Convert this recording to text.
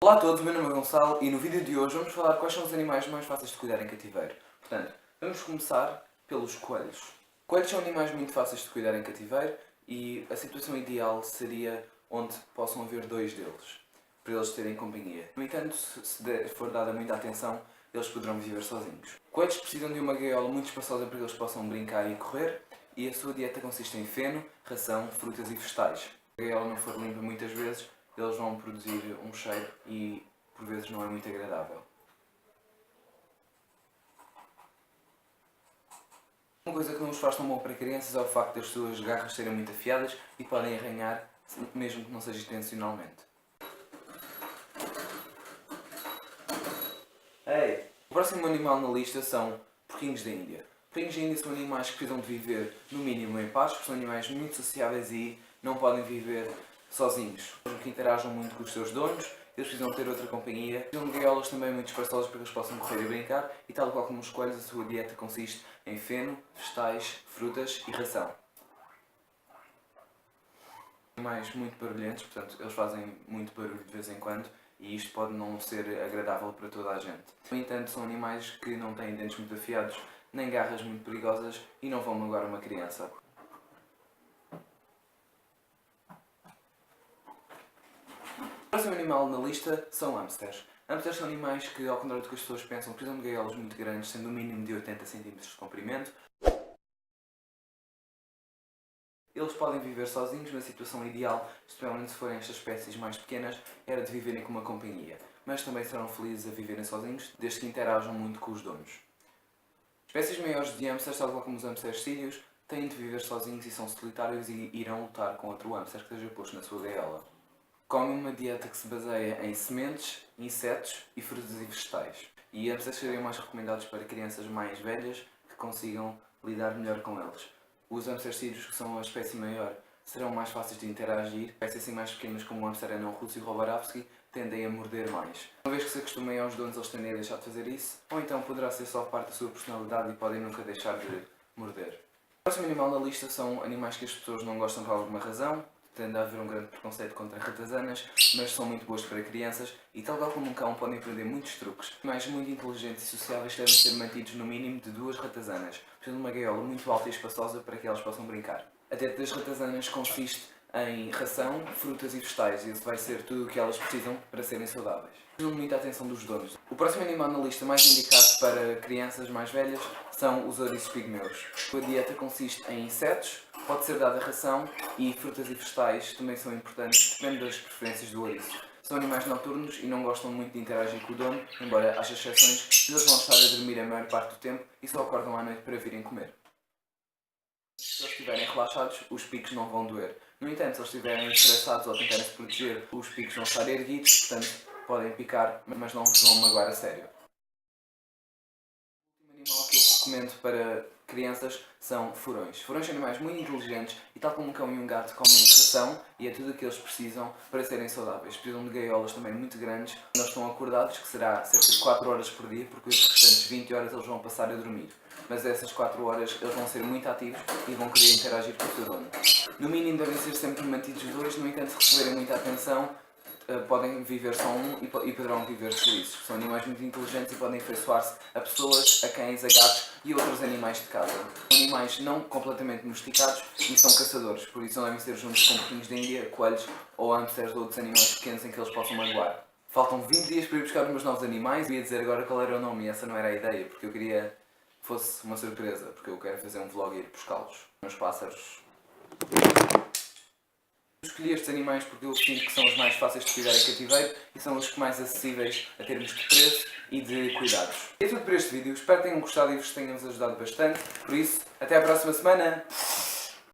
Olá a todos, meu nome é Gonçalo e no vídeo de hoje vamos falar quais são os animais mais fáceis de cuidar em cativeiro. Portanto, vamos começar pelos coelhos. Coelhos são animais muito fáceis de cuidar em cativeiro e a situação ideal seria onde possam haver dois deles, para eles terem companhia. No entanto, se for dada muita atenção, eles poderão viver sozinhos. Coelhos precisam de uma gaiola muito espaçosa para que eles possam brincar e correr e a sua dieta consiste em feno, ração, frutas e vegetais. Se a gaiola não for limpa muitas vezes, eles vão produzir um cheiro e por vezes não é muito agradável. Uma coisa que não os faz tão bom para crianças é o facto das suas garras serem muito afiadas e podem arranhar, mesmo que não seja intencionalmente. Ei! O próximo animal na lista são porquinhos da Índia. Porquinhos da Índia são animais que precisam de viver no mínimo em paz, porque são animais muito sociáveis e não podem viver sozinhos. Mesmo que interajam muito com os seus donos, eles precisam ter outra companhia. Precisam de gaiolas também muito espaçosas para que eles possam correr e brincar e tal qual como os coelhos, a sua dieta consiste em feno, vegetais, frutas e ração. Animais muito barulhentos, portanto eles fazem muito barulho de vez em quando e isto pode não ser agradável para toda a gente. No entanto, são animais que não têm dentes muito afiados, nem garras muito perigosas e não vão magoar uma criança. O próximo animal na lista são hamsters. Hamsters são animais que, ao contrário do que as pessoas pensam, precisam de gaiolas muito grandes, sendo no mínimo de 80 cm de comprimento. Eles podem viver sozinhos, mas a situação ideal, especialmente se forem estas espécies mais pequenas, era de viverem com uma companhia. Mas também serão felizes a viverem sozinhos, desde que interajam muito com os donos. Espécies maiores de hamsters, tal como os hamsters sírios, têm de viver sozinhos e são solitários e irão lutar com outro hamster que esteja posto na sua gaiola. Comem uma dieta que se baseia em sementes, insetos e frutas e vegetais. E hamsters seriam mais recomendados para crianças mais velhas que consigam lidar melhor com eles. Os hamsters sírios, que são a espécie maior, serão mais fáceis de interagir. Espécies assim mais pequenas como o hamster anão russo e o Robarovski tendem a morder mais. Uma vez que se acostumem aos donos, eles tendem a deixar de fazer isso, ou então poderá ser só parte da sua personalidade e podem nunca deixar de morder. O próximo animal na lista são animais que as pessoas não gostam por alguma razão. Tende a haver um grande preconceito contra ratazanas, mas são muito boas para crianças e, tal como um cão, podem aprender muitos truques. Animais muito inteligentes e sociáveis devem ser mantidos no mínimo de 2 ratazanas, precisam de uma gaiola muito alta e espaçosa para que elas possam brincar. A dieta das ratazanas consiste em ração, frutas e vegetais e isso vai ser tudo o que elas precisam para serem saudáveis. Precisam de muita atenção dos donos. O próximo animal na lista mais indicado para crianças mais velhas são os ouriços pigmeus. A dieta consiste em insetos, pode ser dada ração e frutas e vegetais também são importantes, depende das preferências do ouriço. São animais noturnos e não gostam muito de interagir com o dono, embora haja exceções, eles vão estar a dormir a maior parte do tempo e só acordam à noite para virem comer. Se eles estiverem relaxados, os picos não vão doer. No entanto, se eles estiverem estressados ou tentarem se proteger, os picos vão estar erguidos, portanto podem picar, mas não vos vão magoar a sério. O último animal que eu recomendo para crianças são furões. Furões são animais muito inteligentes e, tal como um cão e um gato, comem ração e é tudo o que eles precisam para serem saudáveis. Precisam de gaiolas também muito grandes, quando eles estão acordados, que será cerca de 4 horas por dia, porque as restantes 20 horas eles vão passar a dormir. Mas essas 4 horas eles vão ser muito ativos e vão querer interagir com o seu dono. No mínimo devem ser sempre mantidos dois, no entanto, se receberem muita atenção, podem viver só um e poderão viver felizes. São animais muito inteligentes e podem afeiçoar-se a pessoas, a cães, a gatos e outros animais de casa. São animais não completamente domesticados e são caçadores, por isso não devem ser juntos com porquinhos da Índia, coelhos ou hamsters ou outros animais pequenos em que eles possam magoar. Faltam 20 dias para ir buscar os meus novos animais e ia dizer agora qual era o nome e essa não era a ideia, porque eu queria que fosse uma surpresa, porque eu quero fazer um vlog e ir buscá-los. Meus pássaros. Escolhi estes animais porque eu sinto que são os mais fáceis de cuidar em cativeiro e são os mais acessíveis a termos de preço e de cuidados. E é tudo por este vídeo, espero que tenham gostado e vos tenhamos ajudado bastante, por isso, até à próxima semana!